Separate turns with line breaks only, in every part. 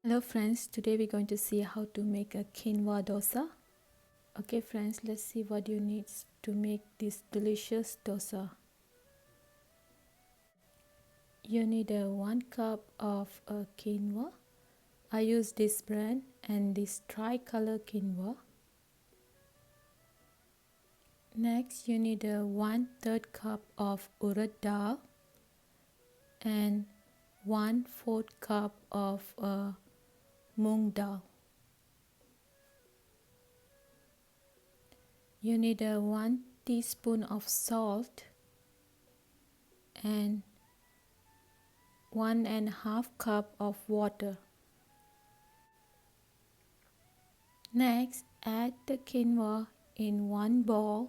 Hello friends, today we're going to see how to make a quinoa dosa. Okay friends, let's see what you need to make this delicious dosa. You need a 1 cup of quinoa. I use this brand and this tricolor quinoa. Next you need a 1/3 cup of urad dal and 1/4 cup of moong dal. You need a 1 teaspoon of salt and 1.5 cup of water. Next, add the quinoa in one bowl.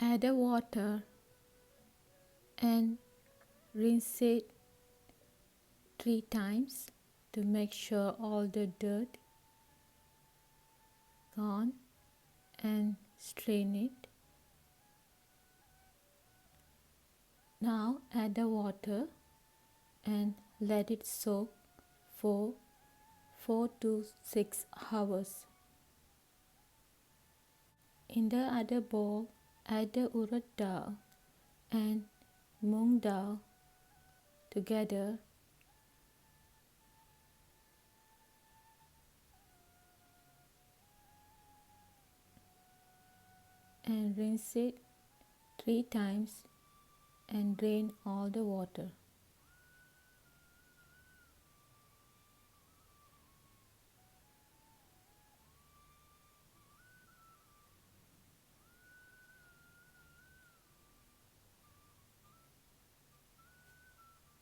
Add the water and rinse it 3 times to make sure all the dirt gone, and strain it. Now add the water and let it soak for 4 to 6 hours. In the other bowl, add the urad dal and moong dal together and rinse it 3 times and drain all the water.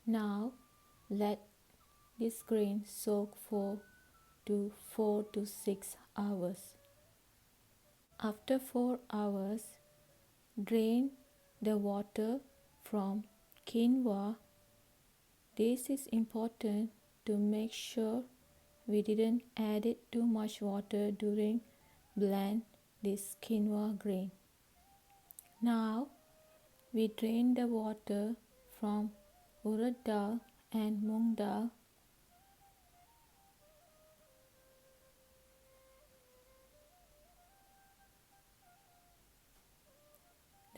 Now let this grain soak for 4 to 6 hours. After 4 hours, drain the water from quinoa. This is important to make sure we didn't add it too much water during blend this quinoa grain. Now we drain the water from urad dal and moong dal.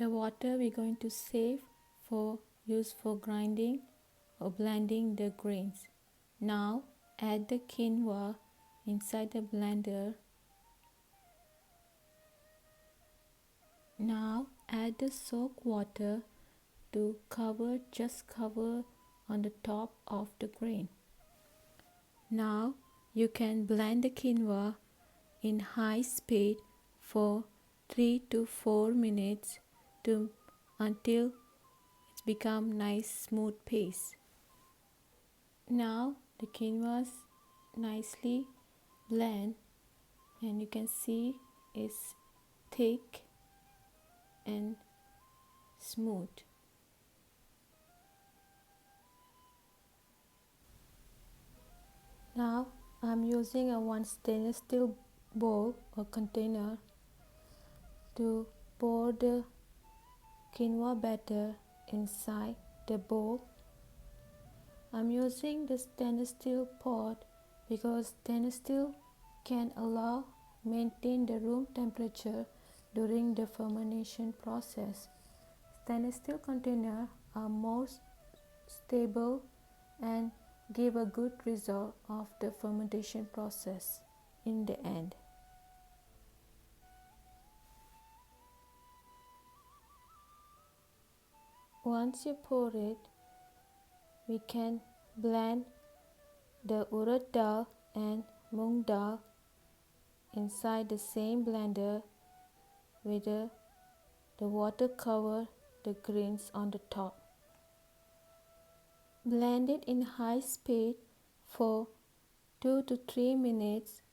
The water we're going to save for use for grinding or blending the grains. Now add the quinoa inside the blender. Now add the soak water to just cover on the top of the grain. Now you can blend the quinoa in high speed for 3 to 4 minutes until it's become nice smooth paste. Now the quinoa is nicely blend and you can see it's thick and smooth. Now I'm using a 1 stainless steel bowl or container to pour the quinoa batter inside the bowl. I'm using the stainless steel pot because stainless steel can maintain the room temperature during the fermentation process. Stainless steel containers are more stable and give a good result of the fermentation process in the end. Once you pour it, we can blend the urad dal and moong dal inside the same blender with the water cover the grains on the top. Blend it in high speed for 2 to 3 minutes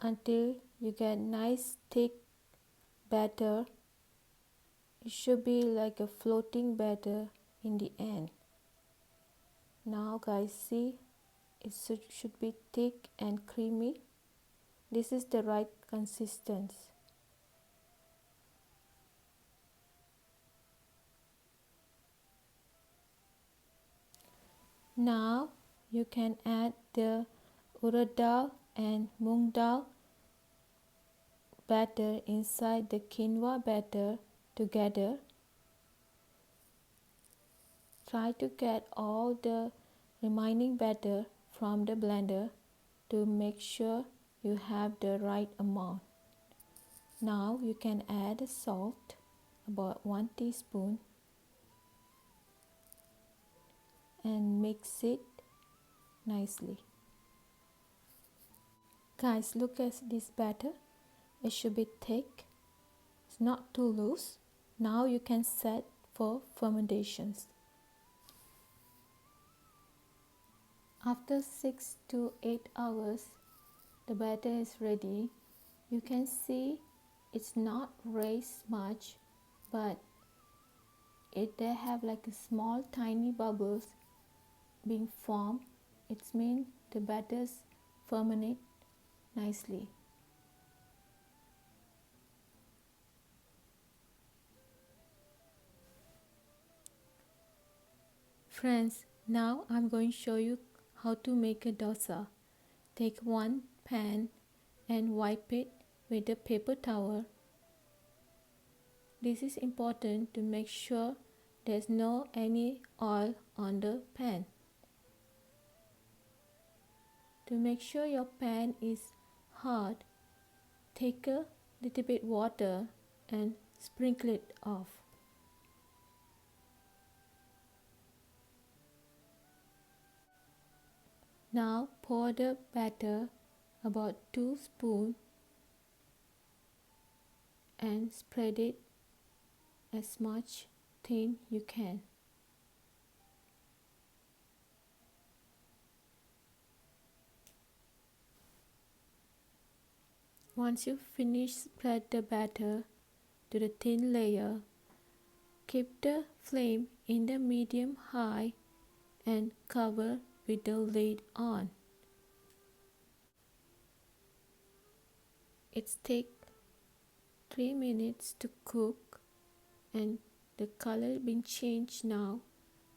until you get nice thick batter. It should be like a floating batter in the end. Now guys, see It should be thick and creamy. This is the right consistency. Now you can add the urad dal and moong dal batter inside the quinoa batter together. Try to get all the remaining batter from the blender to make sure you have the right amount. Now you can add salt, about 1 teaspoon, and mix it nicely. Guys, look at this batter. It should be thick. It's not too loose. Now you can set for fermentations. After 6 to 8 hours, the batter is ready. You can see it's not raised much, but they have like a small tiny bubbles being formed. It means the batters fermentate nicely. Friends, now I'm going to show you how to make a dosa. Take one pan and wipe it with a paper towel. This is important to make sure there's no any oil on the pan. To make sure your pan is hot, take a little bit water and sprinkle it off. Now pour the batter, about 2 spoons, and spread it as much thin you can. Once you finish, spread the batter to the thin layer. Keep the flame in the medium high and cover with the lid on. It takes 3 minutes to cook and the color been changed now.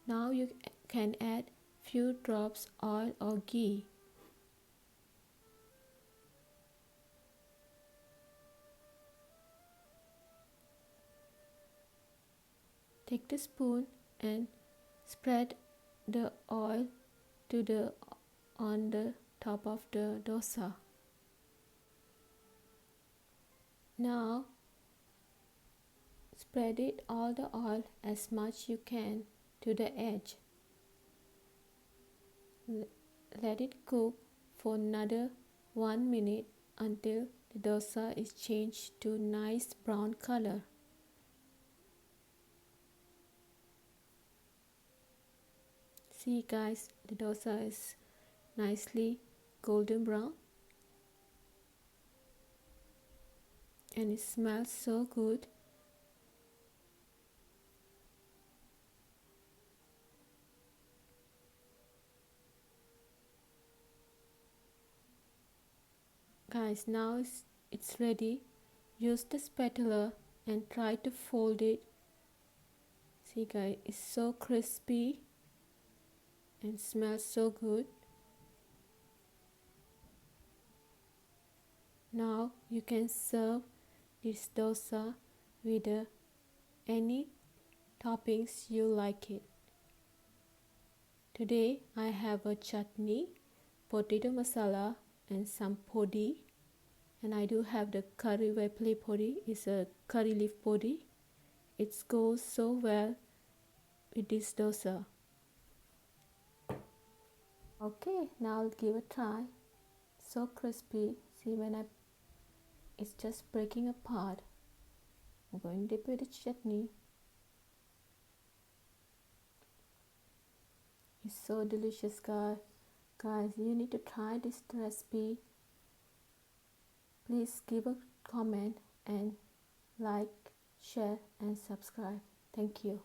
Now you can add few drops oil or ghee. Take the spoon and spread the oil on the top of the dosa. Now spread it all the oil as much you can to the edge. Let it cook for another 1 minute until the dosa is changed to nice brown color. See guys, the dosa is nicely golden brown and it smells so good. Guys, now it's ready. Use the spatula and try to fold it. See guys, it's so crispy and smells so good. Now you can serve this dosa with any toppings you like it. Today I have a chutney, potato masala and some podi, and I do have the curry wepli podi. It's a curry leaf podi. It goes so well with this dosa. Okay, now I'll give a try. So crispy. See, it's just breaking apart. I'm going to dip with the chutney. It's so delicious, guys. Guys, you need to try this recipe. Please give a comment and like, share and subscribe. Thank you.